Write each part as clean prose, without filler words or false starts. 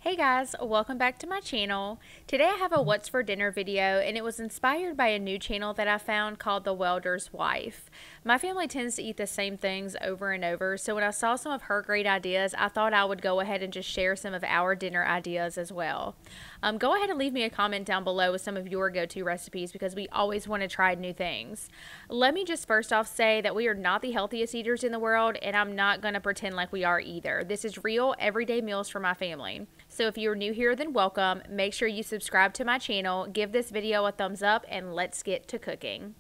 Hey guys, welcome back to my channel. Today I have a what's for dinner video and it was inspired by a new channel that I found called The Welder's Wife. My family tends to eat the same things over and over, so when I saw some of her great ideas, I thought I would go ahead and just share some of our dinner ideas as well. Go ahead and leave me a comment down below with some of your go-to recipes because we always want to try new things. Let me just first off say that we are not the healthiest eaters in the world and I'm not going to pretend like we are either. This is real everyday meals for my family. So if you're new here, then welcome. Make sure you subscribe to my channel, give this video a thumbs up, and let's get to cooking.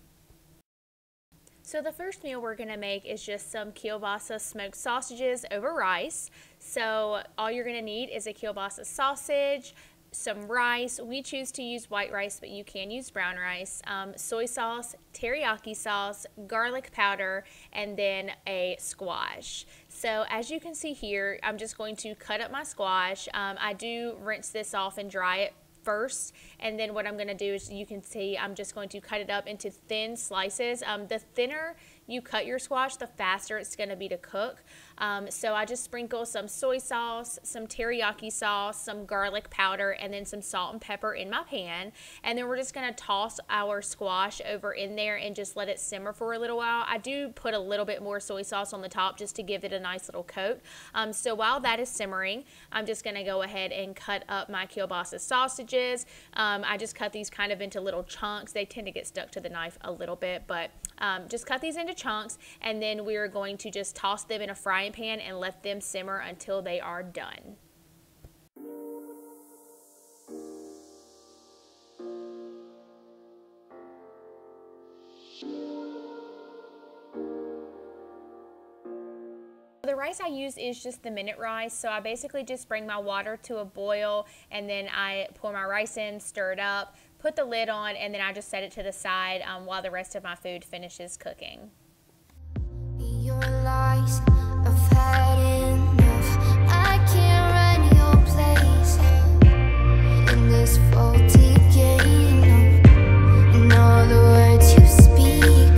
So the first meal we're going to make is just some kielbasa smoked sausages over rice. So all you're going to need is a kielbasa sausage, some rice. We choose to use white rice, but you can use brown rice, soy sauce, teriyaki sauce, garlic powder, and then a squash. So as you can see here, I'm just going to cut up my squash. I do rinse this off and dry it first, and then what I'm going to do is, you can see, I'm just going to cut it up into thin slices. The thinner you cut your squash, the faster it's going to be to cook. So I just sprinkle some soy sauce, some teriyaki sauce, some garlic powder, and then some salt and pepper in my pan. And then we're just going to toss our squash over in there and just let it simmer for a little while. I do put a little bit more soy sauce on the top just to give it a nice little coat. So while that is simmering, I'm just going to go ahead and cut up my kielbasa sausages. I just cut these kind of into little chunks. They tend to get stuck to the knife a little bit, but just cut these into chunks, and then we're going to just toss them in a frying pan and let them simmer until they are done. The rice I use is just the minute rice, so I basically just bring my water to a boil and then I pour my rice in, stir it up, put the lid on, and then I just set it to the side while the rest of my food finishes cooking. Your lies, I've had enough. I can't run your place in this faulty game. And all the words you speak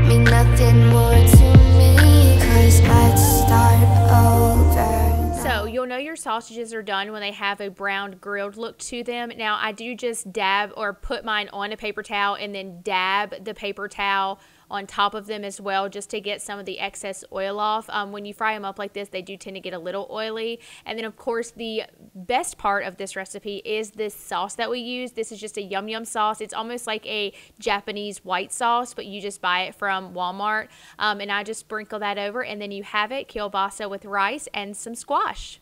mean nothing more to me, 'cause I'd start over. So you'll know your sausages are done when they have a browned grilled look to them. Now I do just dab or put mine on a paper towel and then dab the paper towel on top of them as well, just to get some of the excess oil off. When you fry them up like this, they do tend to get a little oily. And then of course the best part of this recipe is this sauce that we use. This is just a yum yum sauce. It's almost like a Japanese white sauce, but you just buy it from Walmart. And I just sprinkle that over, and then you have it, kielbasa with rice and some squash.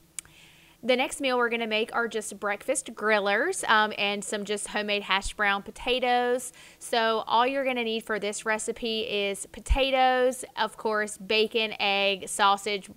The next meal we're going to make are just breakfast grillers and some just homemade hash brown potatoes. So all you're going to need for this recipe is potatoes, of course, bacon, egg, sausage,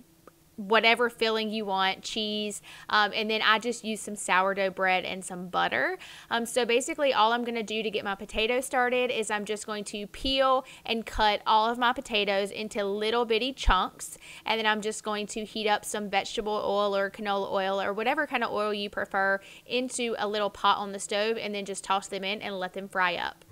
whatever filling you want, cheese, and then I just use some sourdough bread and some butter. So basically all I'm going to do to get my potatoes started is I'm just going to peel and cut all of my potatoes into little bitty chunks, and then I'm just going to heat up some vegetable oil or canola oil or whatever kind of oil you prefer into a little pot on the stove, and then just toss them in and let them fry up.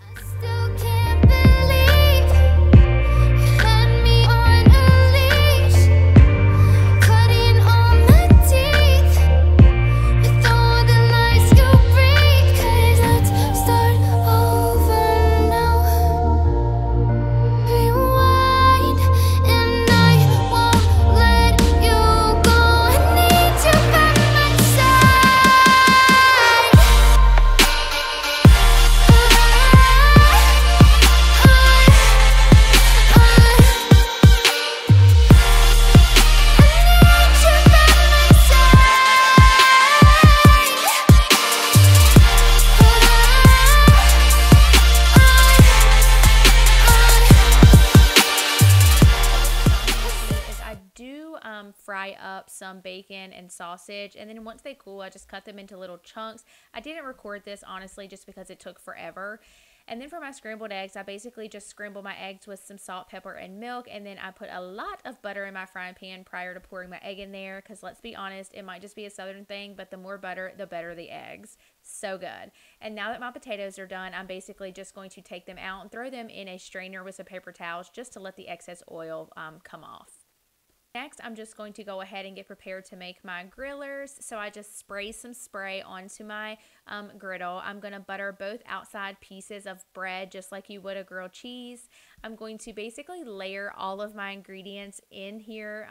Fry up some bacon and sausage, and then once they cool, I just cut them into little chunks. I didn't record this honestly just because it took forever. And then for my scrambled eggs, I basically just scramble my eggs with some salt, pepper, and milk, and then I put a lot of butter in my frying pan prior to pouring my egg in there, because let's be honest, it might just be a southern thing, but the more butter, the better the eggs. So good. And now that my potatoes are done, I'm basically just going to take them out and throw them in a strainer with some paper towels just to let the excess oil come off. Next, I'm just going to go ahead and get prepared to make my grillers. So I just spray some spray onto my griddle. I'm going to butter both outside pieces of bread just like you would a grilled cheese. I'm going to basically layer all of my ingredients in here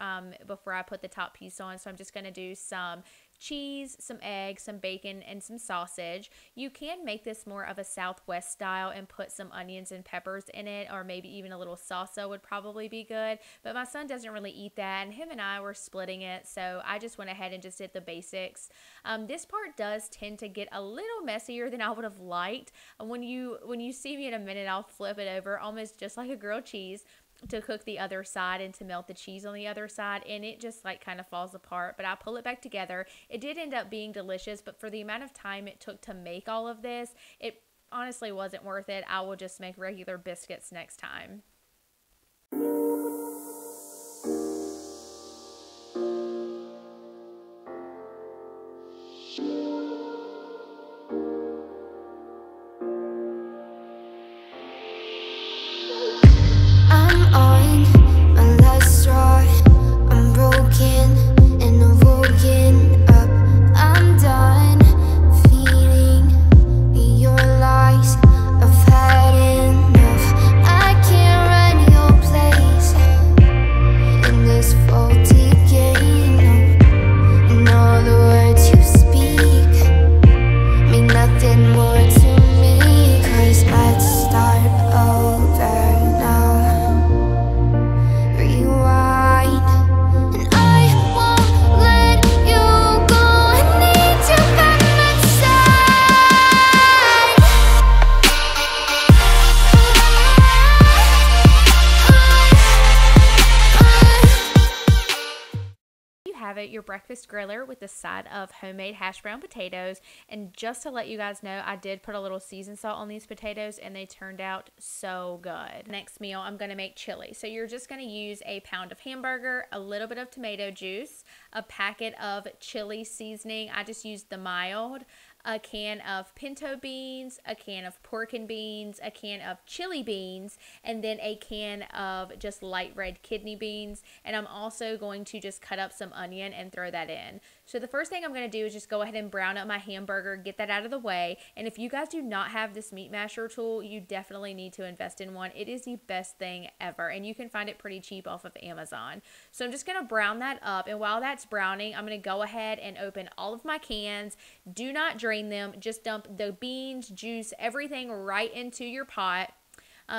before I put the top piece on. So I'm just going to do some cheese, some eggs, some bacon, and some sausage. You can make this more of a Southwest style and put some onions and peppers in it, or maybe even a little salsa would probably be good, but my son doesn't really eat that, and him and I were splitting it, so I just went ahead and just did the basics. This part does tend to get a little messier than I would have liked. When you see me in a minute, I'll flip it over almost just like a grilled cheese to cook the other side and to melt the cheese on the other side, and it just like kind of falls apart, but I pull it back together. It did end up being delicious, but for the amount of time it took to make all of this, it honestly wasn't worth it. I will just make regular biscuits next time. Your breakfast griller with the side of homemade hash brown potatoes. And just to let you guys know, I did put a little seasoned salt on these potatoes and they turned out so good. Next meal, I'm going to make chili. So you're just going to use a pound of hamburger, a little bit of tomato juice, a packet of chili seasoning. I just used the mild, a can of pinto beans, a can of pork and beans, a can of chili beans, and then a can of just light red kidney beans. And I'm also going to just cut up some onion and throw that in. So the first thing I'm going to do is just go ahead and brown up my hamburger, get that out of the way. And if you guys do not have this meat masher tool, you definitely need to invest in one. It is the best thing ever, and you can find it pretty cheap off of Amazon. So I'm just going to brown that up, and while that's browning, I'm going to go ahead and open all of my cans. Do not drain them. Just dump the beans, juice, everything right into your pot.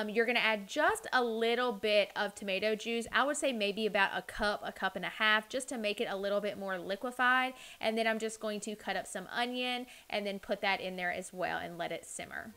You're going to add just a little bit of tomato juice. I would say maybe about a cup and a half, just to make it a little bit more liquefied. And then I'm just going to cut up some onion and then put that in there as well and let it simmer.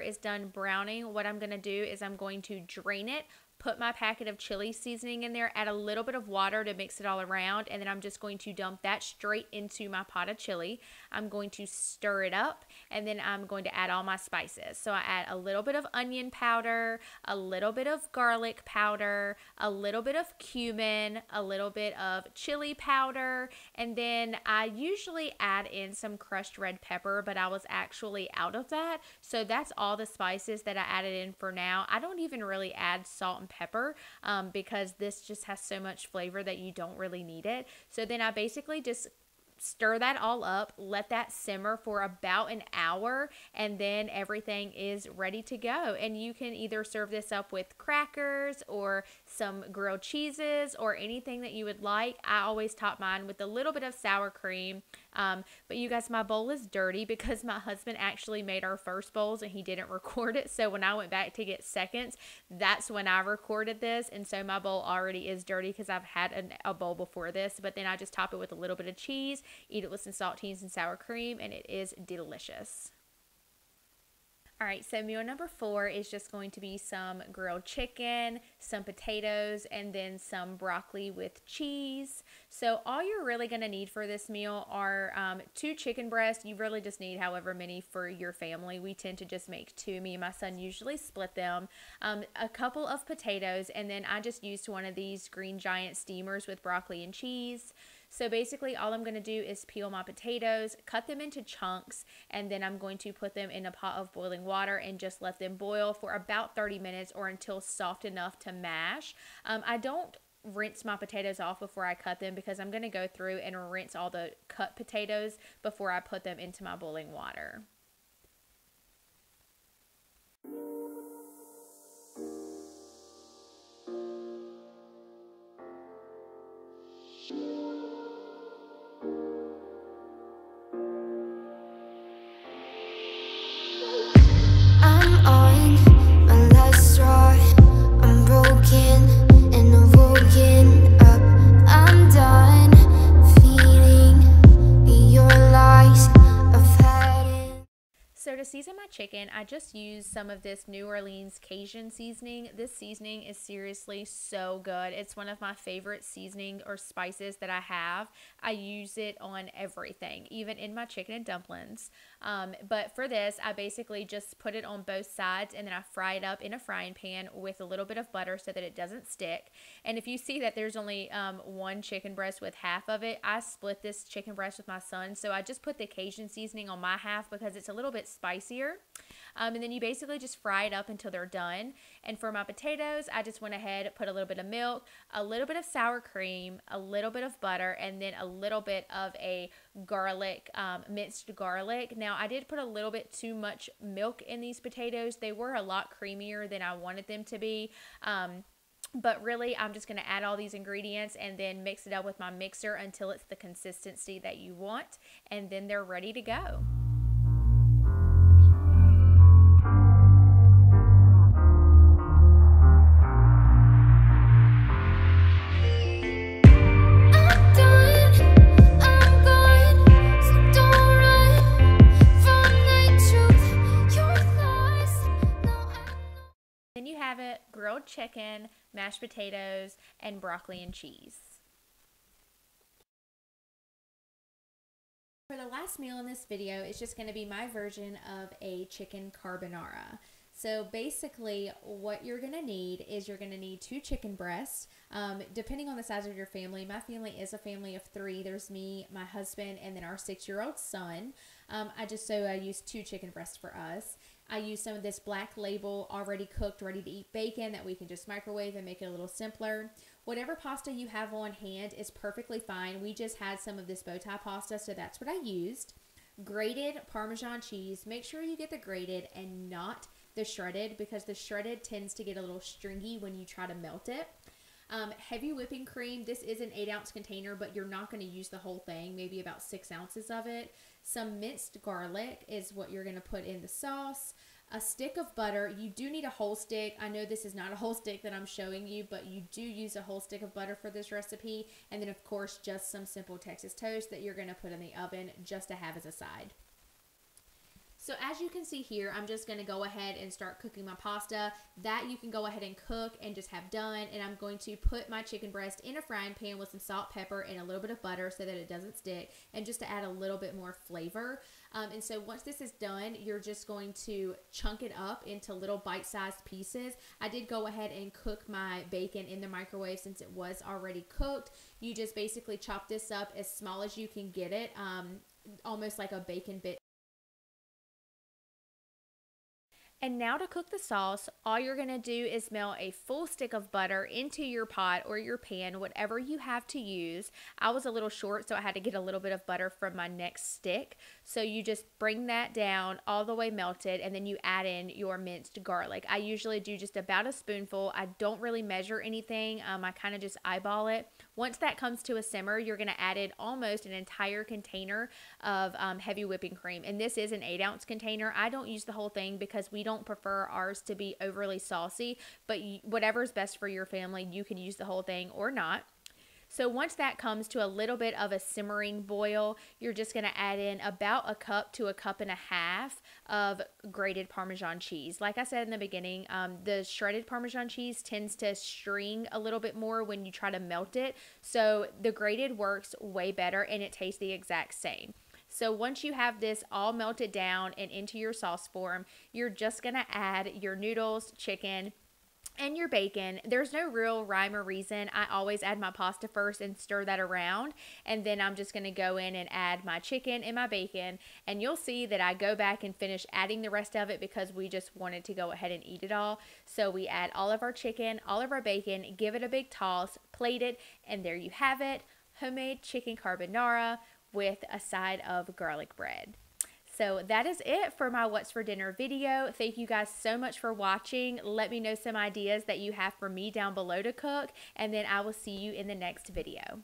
Is done browning, what I'm going to do is I'm going to drain it, put my packet of chili seasoning in there, add a little bit of water to mix it all around, and then I'm just going to dump that straight into my pot of chili. I'm going to stir it up, and then I'm going to add all my spices. So I add a little bit of onion powder, a little bit of garlic powder, a little bit of cumin, a little bit of chili powder, and then I usually add in some crushed red pepper, but I was actually out of that. So that's all the spices that I added in for now. I don't even really add salt and pepper because this just has so much flavor that you don't really need it. So then I basically just stir that all up, let that simmer for about an hour, and then everything is ready to go. And you can either serve this up with crackers or some grilled cheeses or anything that you would like. I always top mine with a little bit of sour cream. But you guys, my bowl is dirty because my husband actually made our first bowls and he didn't record it. So when I went back to get seconds, that's when I recorded this. And so my bowl already is dirty because I've had a bowl before this. But then I just top it with a little bit of cheese, eat it with some saltines and sour cream, and it is delicious. All right, so meal number 4 is just going to be some grilled chicken, some potatoes, and then some broccoli with cheese. So all you're really going to need for this meal are 2 chicken breasts. You really just need however many for your family. We tend to just make 2. Me and my son usually split them. A couple of potatoes, and then I just used one of these Green Giant steamers with broccoli and cheese. So basically all I'm going to do is peel my potatoes, cut them into chunks, and then I'm going to put them in a pot of boiling water and just let them boil for about 30 minutes or until soft enough to mash. I don't rinse my potatoes off before I cut them because I'm going to go through and rinse all the cut potatoes before I put them into my boiling water. So to season my chicken, I just used some of this New Orleans Cajun seasoning. This seasoning is seriously so good. It's one of my favorite seasoning or spices that I have. I use it on everything, even in my chicken and dumplings. But for this, I basically just put it on both sides and then I fry it up in a frying pan with a little bit of butter so that it doesn't stick. And if you see that there's only 1 chicken breast with half of it, I split this chicken breast with my son. So I just put the Cajun seasoning on my half because it's a little bit spicier. And then you basically just fry it up until they're done. And for my potatoes, I just went ahead, put a little bit of milk, a little bit of sour cream, a little bit of butter, and then a little bit of a garlic, minced garlic. Now, I did put a little bit too much milk in these potatoes. They were a lot creamier than I wanted them to be. But really, I'm just going to add all these ingredients and then mix it up with my mixer until it's the consistency that you want. And then they're ready to go. Then you have it, grilled chicken, mashed potatoes, and broccoli and cheese. For the last meal in this video, it's just going to be my version of a chicken carbonara. So basically what you're going to need is you're going to need 2 chicken breasts. Depending on the size of your family, my family is a family of 3. There's me, my husband, and then our 6-year-old son. I used 2 chicken breasts for us. I used some of this Black Label already cooked, ready to eat bacon that we can just microwave and make it a little simpler. Whatever pasta you have on hand is perfectly fine. We just had some of this bow tie pasta, so that's what I used. Grated Parmesan cheese. Make sure you get the grated and not the shredded because the shredded tends to get a little stringy when you try to melt it. Heavy whipping cream. This is an 8-ounce container, but you're not going to use the whole thing, maybe about 6 ounces of it. Some minced garlic is what you're going to put in the sauce. A stick of butter. You do need a whole stick. I know this is not a whole stick that I'm showing you, but you do use a whole stick of butter for this recipe. And then, of course, just some simple Texas toast that you're going to put in the oven just to have as a side. So as you can see here, I'm just going to go ahead and start cooking my pasta. That you can go ahead and cook and just have done. And I'm going to put my chicken breast in a frying pan with some salt, pepper, and a little bit of butter so that it doesn't stick and just to add a little bit more flavor. And so once this is done, you're just going to chunk it up into little bite-sized pieces. I did go ahead and cook my bacon in the microwave since it was already cooked. You just basically chop this up as small as you can get it, almost like a bacon bit. And now to cook the sauce, all you're going to do is melt a full stick of butter into your pot or your pan, whatever you have to use. I was a little short, so I had to get a little bit of butter from my next stick. So you just bring that down all the way melted, and then you add in your minced garlic. I usually do just about a spoonful. I don't really measure anything. I kind of just eyeball it. Once that comes to a simmer, you're going to add in almost an entire container of heavy whipping cream. And this is an 8-ounce container. I don't use the whole thing because we don't prefer ours to be overly saucy, but whatever's best for your family, you can use the whole thing or not. So once that comes to a little bit of a simmering boil, you're just going to add in about a cup to a cup and a half of grated Parmesan cheese. Like I said in the beginning, the shredded Parmesan cheese tends to string a little bit more when you try to melt it. So the grated works way better and it tastes the exact same. So once you have this all melted down and into your sauce form, you're just going to add your noodles, chicken, and your bacon. There's no real rhyme or reason. I always add my pasta first and stir that around, and then I'm just going to go in and add my chicken and my bacon, and you'll see that I go back and finish adding the rest of it because we just wanted to go ahead and eat it all. So we add all of our chicken, all of our bacon, give it a big toss, plate it, and there you have it, homemade chicken carbonara with a side of garlic bread. So that is it for my What's for Dinner video. Thank you guys so much for watching. Let me know some ideas that you have for me down below to cook, and then I will see you in the next video.